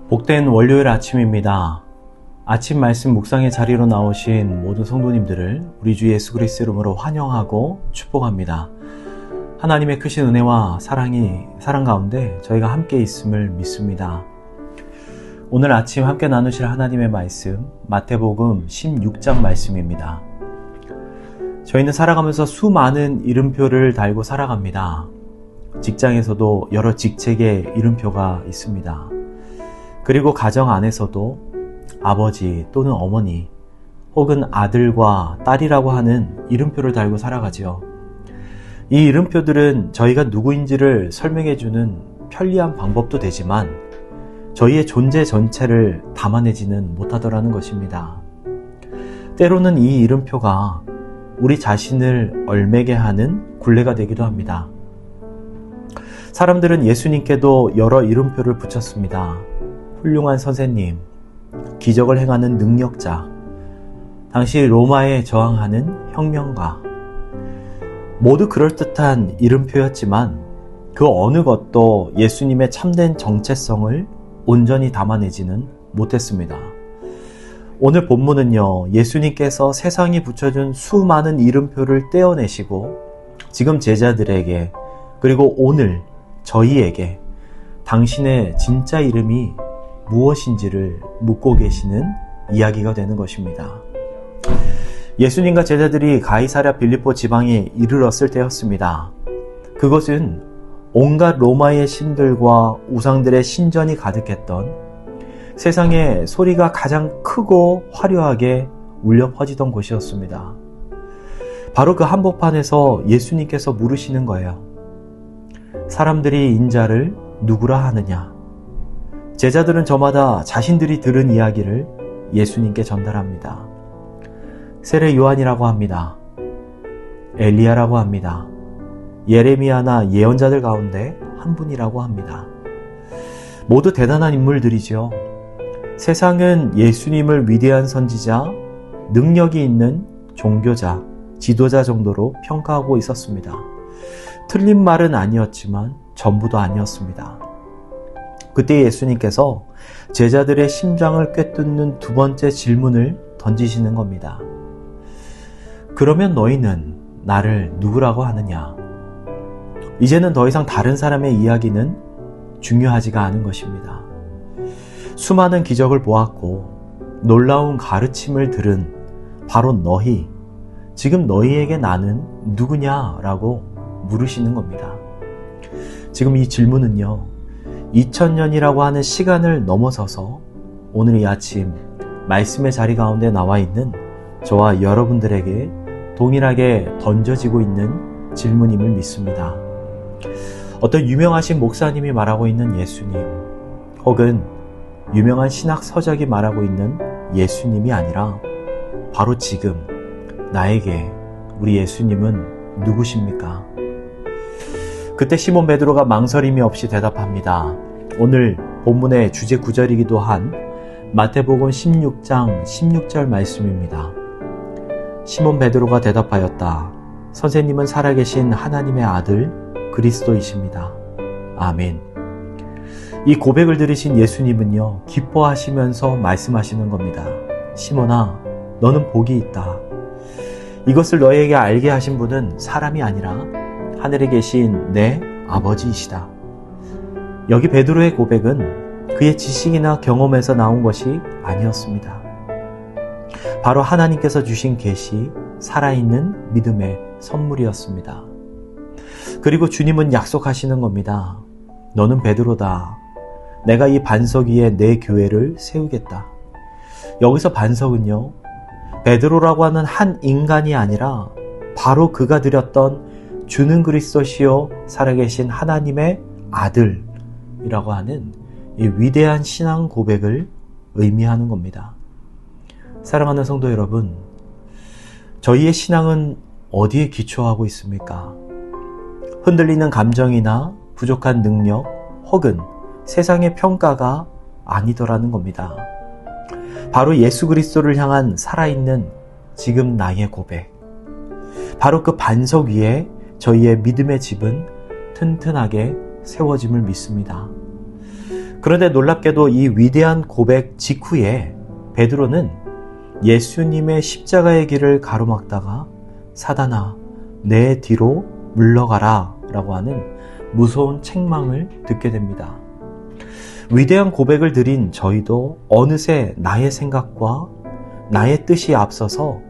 복된 월요일 아침입니다. 아침 말씀 묵상의 자리로 나오신 모든 성도님들을 우리 주 예수 그리스도 이름으로 환영하고 축복합니다. 하나님의 크신 은혜와 사랑 가운데 저희가 함께 있음을 믿습니다. 오늘 아침 함께 나누실 하나님의 말씀 마태복음 16장 말씀입니다. 저희는 살아가면서 수많은 이름표를 달고 살아갑니다. 직장에서도 여러 직책의 이름표가 있습니다. 그리고 가정 안에서도 아버지 또는 어머니 혹은 아들과 딸이라고 하는 이름표를 달고 살아가죠. 이 이름표들은 저희가 누구인지를 설명해주는 편리한 방법도 되지만 저희의 존재 전체를 담아내지는 못하더라는 것입니다. 때로는 이 이름표가 우리 자신을 얼매게 하는 굴레가 되기도 합니다. 사람들은 예수님께도 여러 이름표를 붙였습니다. 훌륭한 선생님, 기적을 행하는 능력자, 당시 로마에 저항하는 혁명가, 모두 그럴듯한 이름표였지만 그 어느 것도 예수님의 참된 정체성을 온전히 담아내지는 못했습니다. 오늘 본문은요, 예수님께서 세상이 붙여준 수많은 이름표를 떼어내시고 지금 제자들에게 그리고 오늘 저희에게 당신의 진짜 이름이 무엇인지를 묻고 계시는 이야기가 되는 것입니다. 예수님과 제자들이 가이사랴 빌립보 지방에 이르렀을 때였습니다. 그것은 온갖 로마의 신들과 우상들의 신전이 가득했던 세상에 소리가 가장 크고 화려하게 울려 퍼지던 곳이었습니다. 바로 그 한복판에서 예수님께서 물으시는 거예요. 사람들이 인자를 누구라 하느냐? 제자들은 저마다 자신들이 들은 이야기를 예수님께 전달합니다. 세례 요한이라고 합니다. 엘리야라고 합니다. 예레미야나 예언자들 가운데 한 분이라고 합니다. 모두 대단한 인물들이죠. 세상은 예수님을 위대한 선지자, 능력이 있는 종교자, 지도자 정도로 평가하고 있었습니다. 틀린 말은 아니었지만 전부도 아니었습니다. 그때 예수님께서 제자들의 심장을 꿰뚫는 두 번째 질문을 던지시는 겁니다. 그러면 너희는 나를 누구라고 하느냐? 이제는 더 이상 다른 사람의 이야기는 중요하지가 않은 것입니다. 수많은 기적을 보았고 놀라운 가르침을 들은 바로 너희, 지금 너희에게 나는 누구냐라고 물으시는 겁니다. 지금 이 질문은요, 2000년이라고 하는 시간을 넘어서서 오늘 이 아침 말씀의 자리 가운데 나와 있는 저와 여러분들에게 동일하게 던져지고 있는 질문임을 믿습니다. 어떤 유명하신 목사님이 말하고 있는 예수님, 혹은 유명한 신학 서적이 말하고 있는 예수님이 아니라 바로 지금 나에게 우리 예수님은 누구십니까? 그때 시몬 베드로가 망설임이 없이 대답합니다. 오늘 본문의 주제 구절이기도 한 마태복음 16장 16절 말씀입니다. 시몬 베드로가 대답하였다. 선생님은 살아계신 하나님의 아들 그리스도이십니다. 아멘. 이 고백을 들으신 예수님은요, 기뻐하시면서 말씀하시는 겁니다. 시몬아, 너는 복이 있다. 이것을 너에게 알게 하신 분은 사람이 아니라 하늘에 계신 내 아버지이시다. 여기 베드로의 고백은 그의 지식이나 경험에서 나온 것이 아니었습니다. 바로 하나님께서 주신 계시, 살아있는 믿음의 선물이었습니다. 그리고 주님은 약속하시는 겁니다. 너는 베드로다. 내가 이 반석 위에 내 교회를 세우겠다. 여기서 반석은요, 베드로라고 하는 한 인간이 아니라 바로 그가 드렸던 주는 그리스도시요 살아계신 하나님의 아들이라고 하는 이 위대한 신앙 고백을 의미하는 겁니다. 사랑하는 성도 여러분, 저희의 신앙은 어디에 기초하고 있습니까? 흔들리는 감정이나 부족한 능력 혹은 세상의 평가가 아니더라는 겁니다. 바로 예수 그리스도를 향한 살아있는 지금 나의 고백, 바로 그 반석 위에 저희의 믿음의 집은 튼튼하게 세워짐을 믿습니다. 그런데 놀랍게도 이 위대한 고백 직후에 베드로는 예수님의 십자가의 길을 가로막다가 사단아 내 뒤로 물러가라 라고 하는 무서운 책망을 듣게 됩니다. 위대한 고백을 드린 저희도 어느새 나의 생각과 나의 뜻이 앞서서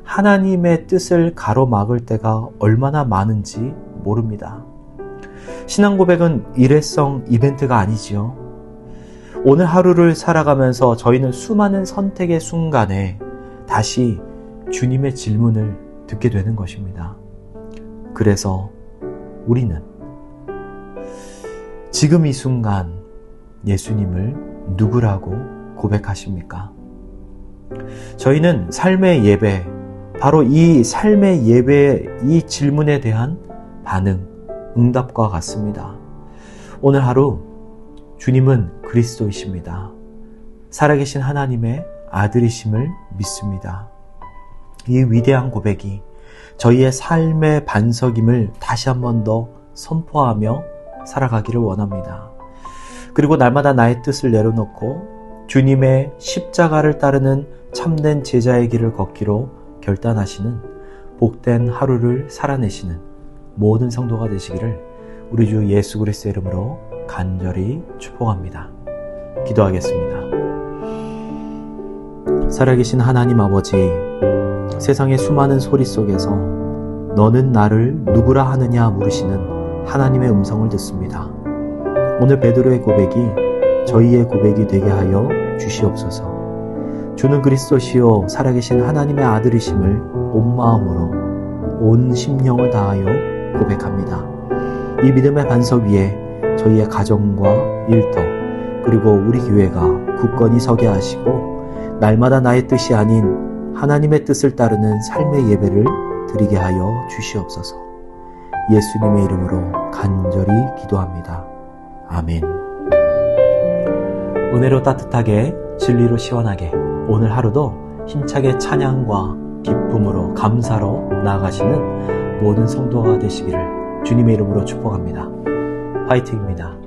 하나님의 뜻을 가로막을 때가 얼마나 많은지 모릅니다. 신앙 고백은 일회성 이벤트가 아니지요. 오늘 하루를 살아가면서 저희는 수많은 선택의 순간에 다시 주님의 질문을 듣게 되는 것입니다. 그래서 우리는 지금 이 순간 예수님을 누구라고 고백하십니까? 저희는 삶의 예배, 바로 이 삶의 예배의 이 질문에 대한 반응, 응답과 같습니다. 오늘 하루 주님은 그리스도이십니다. 살아계신 하나님의 아들이심을 믿습니다. 이 위대한 고백이 저희의 삶의 반석임을 다시 한 번 더 선포하며 살아가기를 원합니다. 그리고 날마다 나의 뜻을 내려놓고 주님의 십자가를 따르는 참된 제자의 길을 걷기로 결단하시는 복된 하루를 살아내시는 모든 성도가 되시기를 우리 주 예수 그리스도의 이름으로 간절히 축복합니다. 기도하겠습니다. 살아계신 하나님 아버지, 세상의 수많은 소리 속에서 너는 나를 누구라 하느냐 물으시는 하나님의 음성을 듣습니다. 오늘 베드로의 고백이 저희의 고백이 되게 하여 주시옵소서. 주는 그리스도시요 살아계신 하나님의 아들이심을 온 마음으로 온 심령을 다하여 고백합니다. 이 믿음의 반석 위에 저희의 가정과 일터 그리고 우리 교회가 굳건히 서게 하시고 날마다 나의 뜻이 아닌 하나님의 뜻을 따르는 삶의 예배를 드리게 하여 주시옵소서. 예수님의 이름으로 간절히 기도합니다. 아멘. 은혜로 따뜻하게 진리로 시원하게 오늘 하루도 힘차게 찬양과 기쁨으로 감사로 나아가시는 모든 성도가 되시기를 주님의 이름으로 축복합니다. 화이팅입니다.